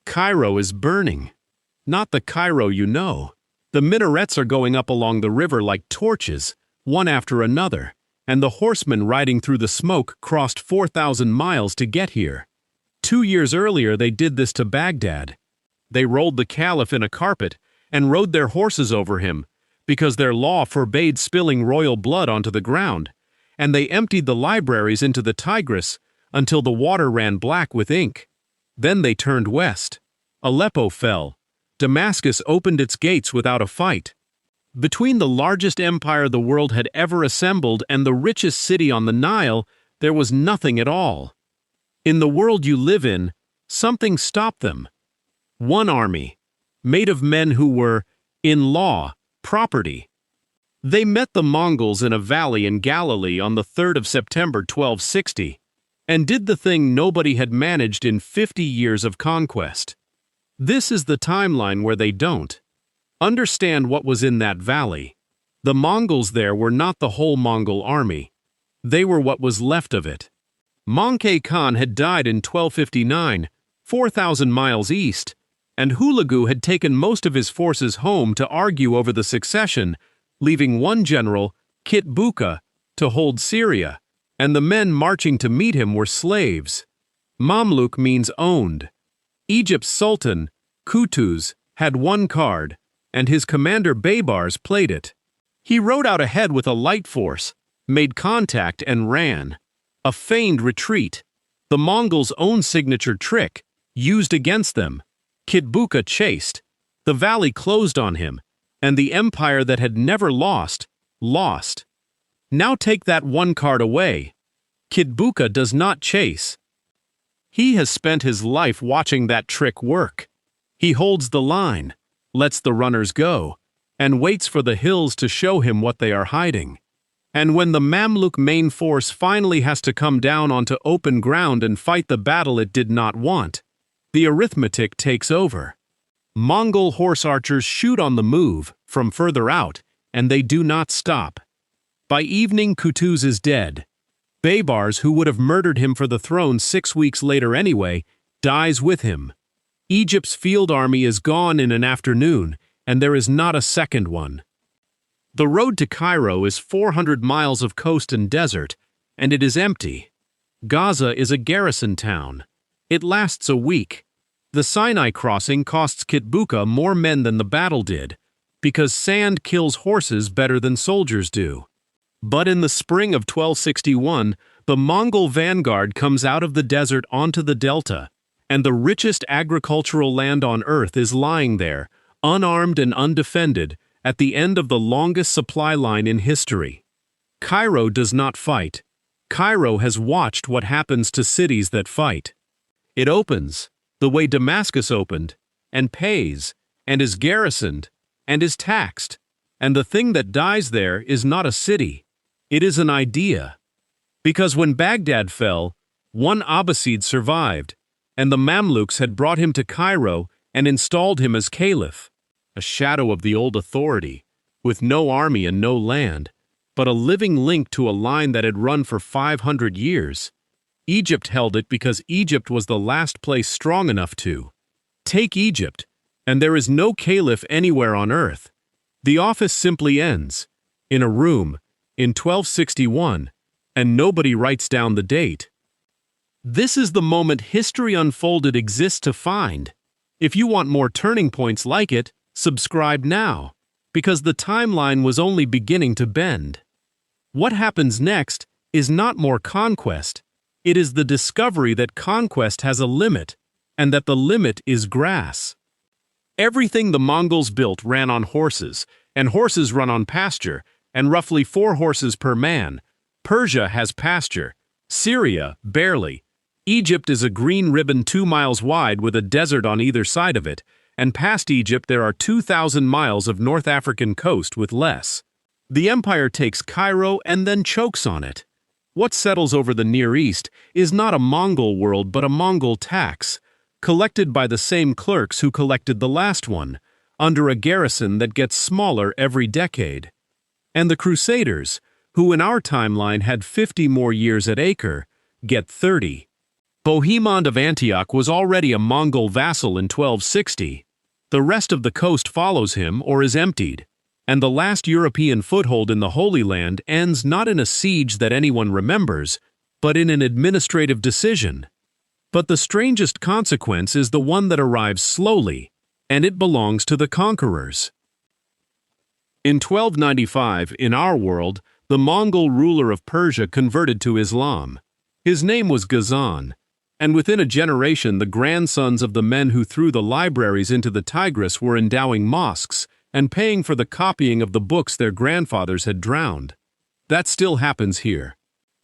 Cairo is burning. Not the Cairo you know. The minarets are going up along the river like torches, one after another, and the horsemen riding through the smoke crossed 4,000 miles to get here. 2 years earlier they did this to Baghdad. They rolled the Caliph in a carpet and rode their horses over him, because their law forbade spilling royal blood onto the ground, and they emptied the libraries into the Tigris until the water ran black with ink. Then they turned west. Aleppo fell. Damascus opened its gates without a fight. Between the largest empire the world had ever assembled and the richest city on the Nile, there was nothing at all. In the world you live in, something stopped them. One army, made of men who were, in law, property. They met the Mongols in a valley in Galilee on the 3rd of September 1260, and did the thing nobody had managed in 50 years of conquest. This is the timeline where they don't understand what was in that valley. The Mongols there were not the whole Mongol army. They were what was left of it. Möngke Khan had died in 1259, 4,000 miles east, and Hulagu had taken most of his forces home to argue over the succession, leaving one general, Kitbuqa, to hold Syria, and the men marching to meet him were slaves. Mamluk means owned. Egypt's sultan, Qutuz, had one card, and his commander Baybars played it. He rode out ahead with a light force, made contact and ran. A feigned retreat, the Mongols' own signature trick, used against them. Kitbuqa chased. The valley closed on him, and the empire that had never lost, lost. Now take that one card away. Kitbuqa does not chase. He has spent his life watching that trick work. He holds the line, lets the runners go, and waits for the hills to show him what they are hiding. And when the Mamluk main force finally has to come down onto open ground and fight the battle it did not want, the arithmetic takes over. Mongol horse archers shoot on the move, from further out, and they do not stop. By evening Qutuz is dead. Baybars, who would have murdered him for the throne 6 weeks later anyway, dies with him. Egypt's field army is gone in an afternoon, and there is not a second one. The road to Cairo is 400 miles of coast and desert, and it is empty. Gaza is a garrison town. It lasts a week. The Sinai crossing costs Kitbuqa more men than the battle did, because sand kills horses better than soldiers do. But in the spring of 1261, the Mongol vanguard comes out of the desert onto the delta, and the richest agricultural land on earth is lying there, unarmed and undefended, at the end of the longest supply line in history. Cairo does not fight. Cairo has watched what happens to cities that fight. It opens, the way Damascus opened, and pays, and is garrisoned, and is taxed, and the thing that dies there is not a city, it is an idea. Because when Baghdad fell, one Abbasid survived, and the Mamluks had brought him to Cairo and installed him as Caliph. A shadow of the old authority, with no army and no land, but a living link to a line that had run for 500 years. Egypt held it because Egypt was the last place strong enough to. Take Egypt, and there is no caliph anywhere on earth. The office simply ends, in a room, in 1261, and nobody writes down the date. This is the moment history unfolded exists to find. If you want more turning points like it, subscribe now, because the timeline was only beginning to bend. What happens next is not more conquest, it is the discovery that conquest has a limit, and that the limit is grass. Everything the Mongols built ran on horses, and horses run on pasture, and roughly 4 horses per man. Persia has pasture, Syria barely. Egypt is a green ribbon 2 miles wide with a desert on either side of it, and past Egypt there are 2,000 miles of North African coast with less. The empire takes Cairo and then chokes on it. What settles over the Near East is not a Mongol world but a Mongol tax, collected by the same clerks who collected the last one, under a garrison that gets smaller every decade. And the Crusaders, who in our timeline had 50 more years at Acre, get 30. Bohemond of Antioch was already a Mongol vassal in 1260. The rest of the coast follows him or is emptied, and the last European foothold in the Holy Land ends not in a siege that anyone remembers, but in an administrative decision. But the strangest consequence is the one that arrives slowly, and it belongs to the conquerors. In 1295, in our world, the Mongol ruler of Persia converted to Islam. His name was Ghazan, and within a generation the grandsons of the men who threw the libraries into the Tigris were endowing mosques and paying for the copying of the books their grandfathers had drowned. That still happens here.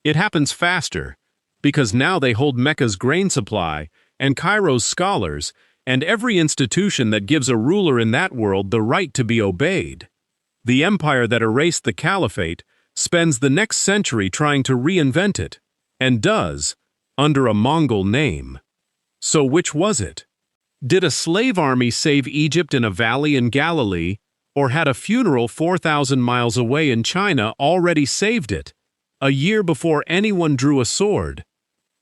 It happens faster, because now they hold Mecca's grain supply and Cairo's scholars and every institution that gives a ruler in that world the right to be obeyed. The empire that erased the caliphate spends the next century trying to reinvent it, and does, under a Mongol name. So which was it? Did a slave army save Egypt in a valley in Galilee, or had a funeral 4,000 miles away in China already saved it, a year before anyone drew a sword?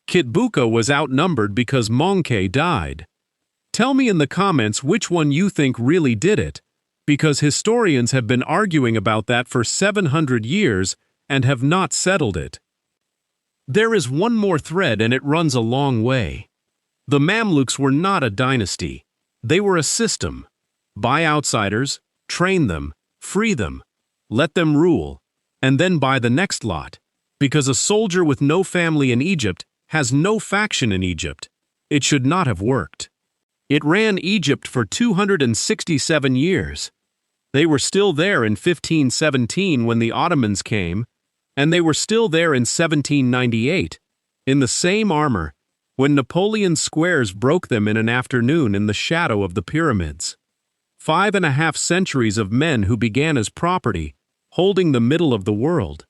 Kitbuqa was outnumbered because Monkey died. Tell me in the comments which one you think really did it, because historians have been arguing about that for 700 years and have not settled it. There is one more thread, and it runs a long way. The Mamluks were not a dynasty. They were a system. Buy outsiders, train them, free them, let them rule, and then buy the next lot, because a soldier with no family in Egypt has no faction in Egypt. It should not have worked. It ran Egypt for 267 years. They were still there in 1517 when the Ottomans came, and they were still there in 1798, in the same armor, when Napoleon's squares broke them in an afternoon in the shadow of the pyramids. 5.5 centuries of men who began as property, holding the middle of the world.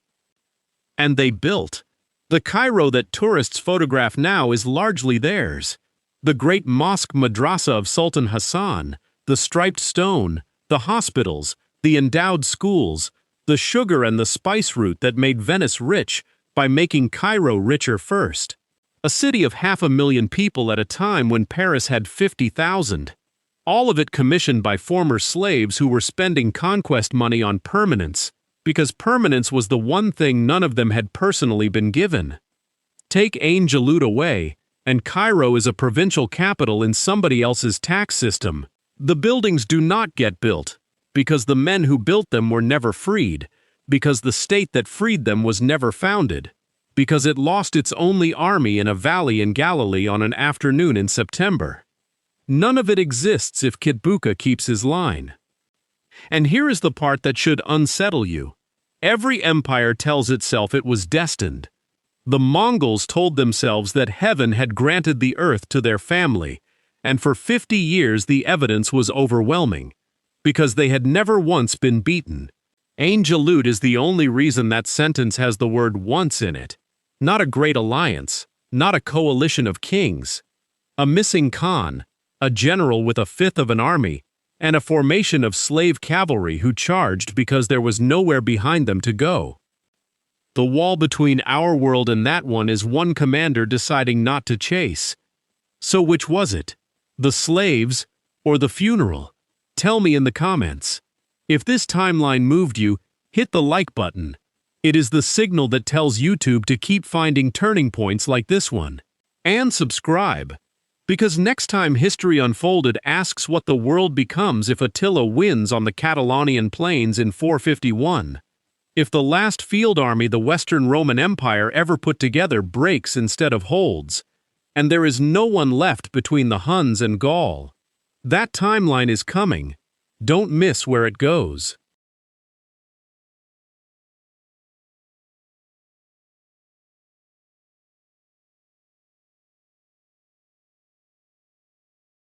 And they built. The Cairo that tourists photograph now is largely theirs. The great mosque madrasa of Sultan Hassan, the striped stone, the hospitals, the endowed schools, the sugar and the spice route that made Venice rich by making Cairo richer first. A city of 500,000 people at a time when Paris had 50,000. All of it commissioned by former slaves who were spending conquest money on permanence, because permanence was the one thing none of them had personally been given. Take Ain Jalut away, and Cairo is a provincial capital in somebody else's tax system. The buildings do not get built, because the men who built them were never freed, because the state that freed them was never founded, because it lost its only army in a valley in Galilee on an afternoon in September. None of it exists if Kitbuqa keeps his line. And here is the part that should unsettle you. Every empire tells itself it was destined. The Mongols told themselves that heaven had granted the earth to their family, and for 50 years the evidence was overwhelming, because they had never once been beaten. Ain jalut is the only reason that sentence has the word once in it. Not a great alliance, not a coalition of kings. A missing Khan, a general with a fifth of an army, and a formation of slave cavalry who charged because there was nowhere behind them to go. The wall between our world and that one is one commander deciding not to chase. So which was it? The slaves or the funeral? Tell me in the comments. If this timeline moved you, hit the like button. It is the signal that tells YouTube to keep finding turning points like this one. And subscribe, because next time History Unfolded asks what the world becomes if Attila wins on the Catalonian plains in 451. If the last field army the Western Roman Empire ever put together breaks instead of holds, and there is no one left between the Huns and Gaul. That timeline is coming. Don't miss where it goes.